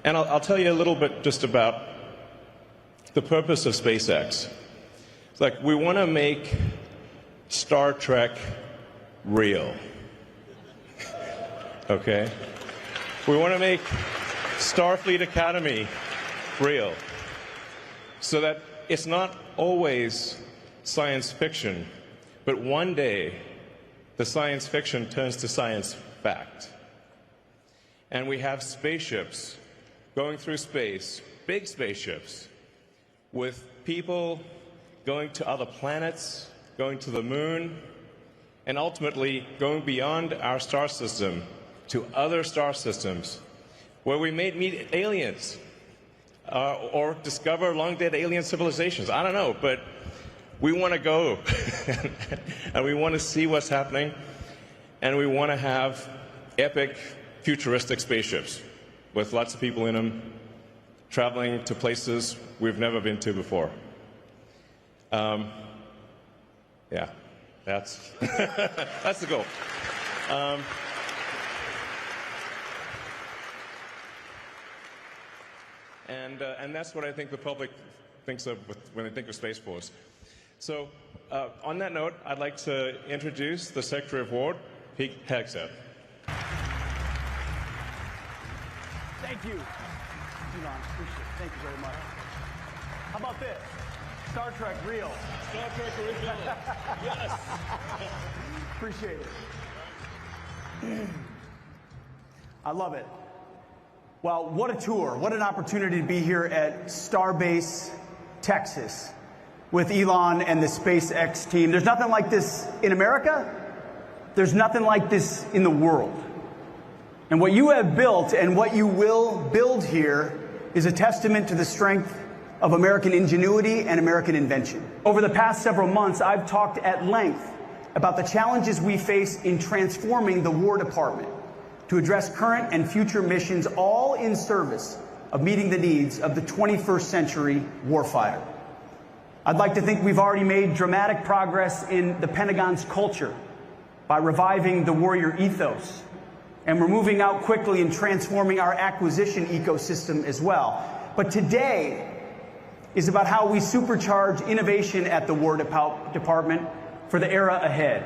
And I'll tell you a little bit just about the purpose of SpaceX. It's like we want to make Star Trek real. Okay? We want to make Starfleet Academy real, so that it's not always science fiction, but one day the science fiction turns to science fact. And we have spaceships going through space, big spaceships, with people going to other planets, going to the moon, and ultimately going beyond our star system to other star systems, where we may meet aliens or discover long-dead alien civilizations. I don't know, but we want to go, and we want to see what's happening, and we want to have epic, futuristic spaceships with lots of people in them, traveling to places we've never been to before. Yeah, that's that's the goal. And that's what I think the public thinks of when they think of Space Force. So, on that note, I'd like to introduce the Secretary of War, Pete Hegseth. Thank you, Elon. Appreciate it. Thank you very much. How about this? Star Trek real. Star Trek original. Yes. Appreciate it. I love it. Well, what a tour. What an opportunity to be here at Starbase, Texas, with Elon and the SpaceX team. There's nothing like this in America. There's nothing like this in the world. And what you have built and what you will build here is a testament to the strength of American ingenuity and American invention. Over the past several months, I've talked at length about the challenges we face in transforming the War Department to address current and future missions, all in service of meeting the needs of the 21st century warfighter. I'd like to think we've already made dramatic progress in the Pentagon's culture by reviving the warrior ethos, and we're moving out quickly and transforming our acquisition ecosystem as well. But today is about how we supercharge innovation at the War Department for the era ahead.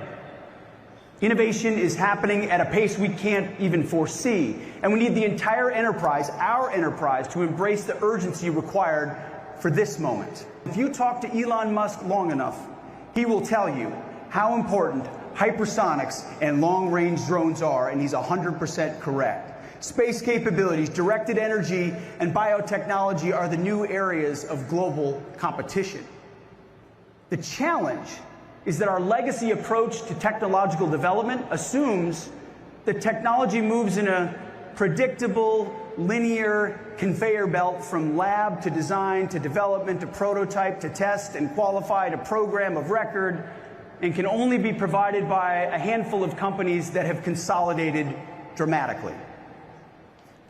Innovation is happening at a pace we can't even foresee, and we need the entire enterprise, our enterprise, to embrace the urgency required for this moment. If you talk to Elon Musk long enough, he will tell you how important hypersonics and long-range drones are, and he's 100% correct. Space capabilities, directed energy, and biotechnology are the new areas of global competition. The challenge is that our legacy approach to technological development assumes that technology moves in a predictable, linear conveyor belt from lab to design to development to prototype to test and qualify to program of record, and can only be provided by a handful of companies that have consolidated dramatically.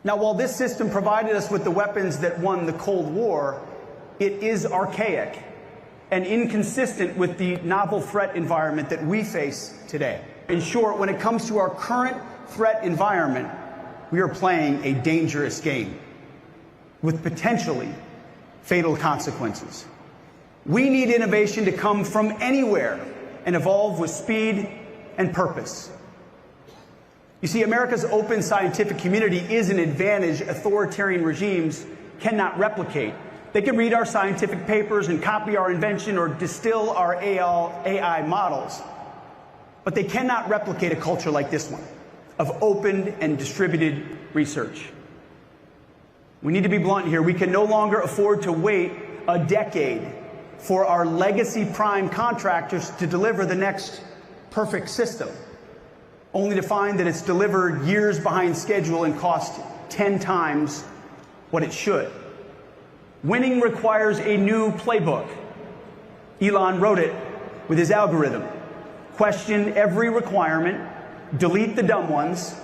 Now, while this system provided us with the weapons that won the Cold War, it is archaic and inconsistent with the novel threat environment that we face today. In short, when it comes to our current threat environment, we are playing a dangerous game with potentially fatal consequences. We need innovation to come from anywhere and evolve with speed and purpose. You see, America's open scientific community is an advantage authoritarian regimes cannot replicate. They can read our scientific papers and copy our invention or distill our AI models, but they cannot replicate a culture like this one of open and distributed research. We need to be blunt here. We can no longer afford to wait a decade for our legacy prime contractors to deliver the next perfect system, only to find that it's delivered years behind schedule and cost 10 times what it should. Winning requires a new playbook. Elon wrote it with his algorithm. Question every requirement, delete the dumb ones,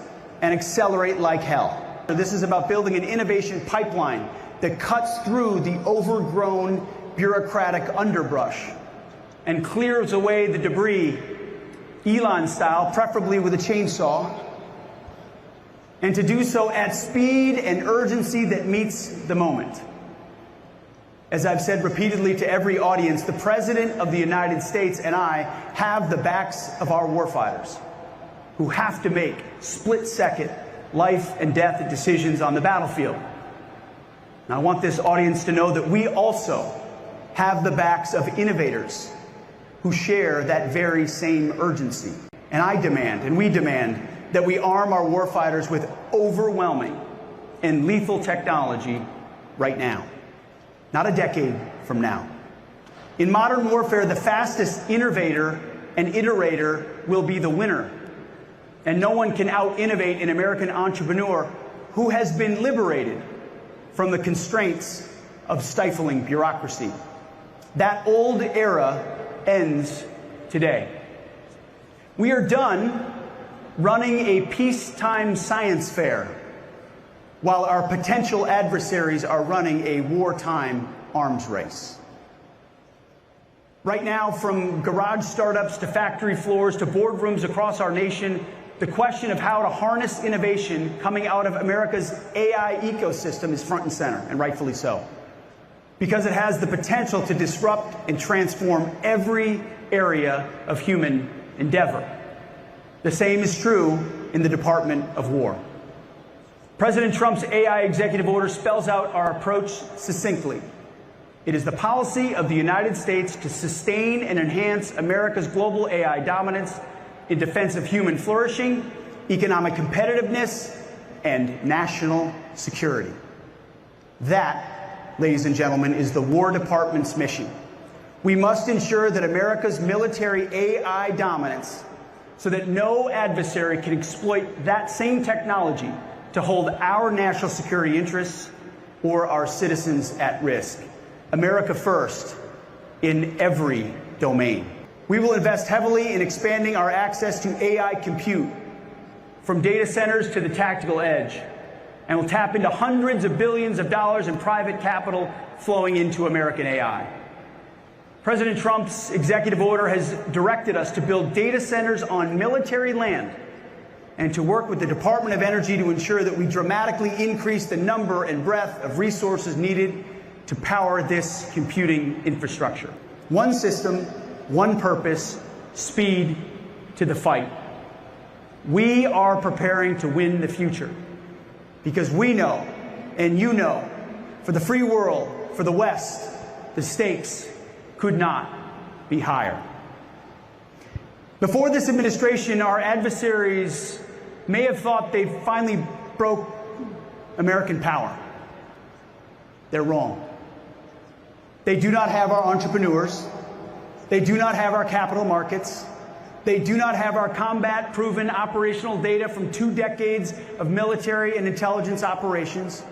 and accelerate like hell. This is about building an innovation pipeline that cuts through the overgrown bureaucratic underbrush and clears away the debris, Elon style, preferably with a chainsaw, and to do so at speed and urgency that meets the moment. As I've said repeatedly to every audience, the President of the United States and I have the backs of our warfighters who have to make split-second life and death decisions on the battlefield. And I want this audience to know that we also have the backs of innovators who share that very same urgency. And I demand, and we demand, that we arm our warfighters with overwhelming and lethal technology right now, not a decade from now. In modern warfare, the fastest innovator and iterator will be the winner. And no one can out-innovate an American entrepreneur who has been liberated from the constraints of stifling bureaucracy. That old era ends today. We are done running a peacetime science fair while our potential adversaries are running a wartime arms race. Right now, from garage startups to factory floors to boardrooms across our nation, the question of how to harness innovation coming out of America's AI ecosystem is front and center, and rightfully so, because it has the potential to disrupt and transform every area of human endeavor. The same is true in the Department of War. President Trump's AI executive order spells out our approach succinctly. It is the policy of the United States to sustain and enhance America's global AI dominance in defense of human flourishing, economic competitiveness, and national security. That, ladies and gentlemen, is the War Department's mission. We must ensure that America's military AI dominance so that no adversary can exploit that same technology to hold our national security interests or our citizens at risk. America first in every domain. We will invest heavily in expanding our access to AI compute from data centers to the tactical edge, and will tap into hundreds of billions of dollars in private capital flowing into American AI. President Trump's executive order has directed us to build data centers on military land and to work with the Department of Energy to ensure that we dramatically increase the number and breadth of resources needed to power this computing infrastructure. One system, one purpose, speed to the fight. We are preparing to win the future because we know, and you know, for the free world, for the West, the stakes could not be higher. Before this administration, our adversaries may have thought they finally broke American power. They're wrong. They do not have our entrepreneurs. They do not have our capital markets. They do not have our combat-proven operational data from 2 decades of military and intelligence operations.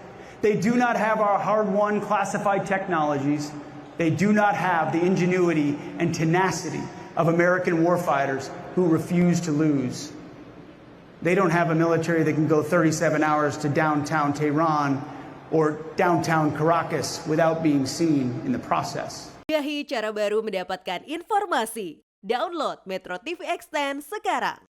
They do not have our hard-won classified technologies. They do not have the ingenuity and tenacity of American warfighters who refuse to lose. They don't have a military that can go 37 hours to downtown Tehran or downtown Caracas without being seen in the process. Gahi cara baru mendapatkan informasi. Download MetroTV Extend sekarang.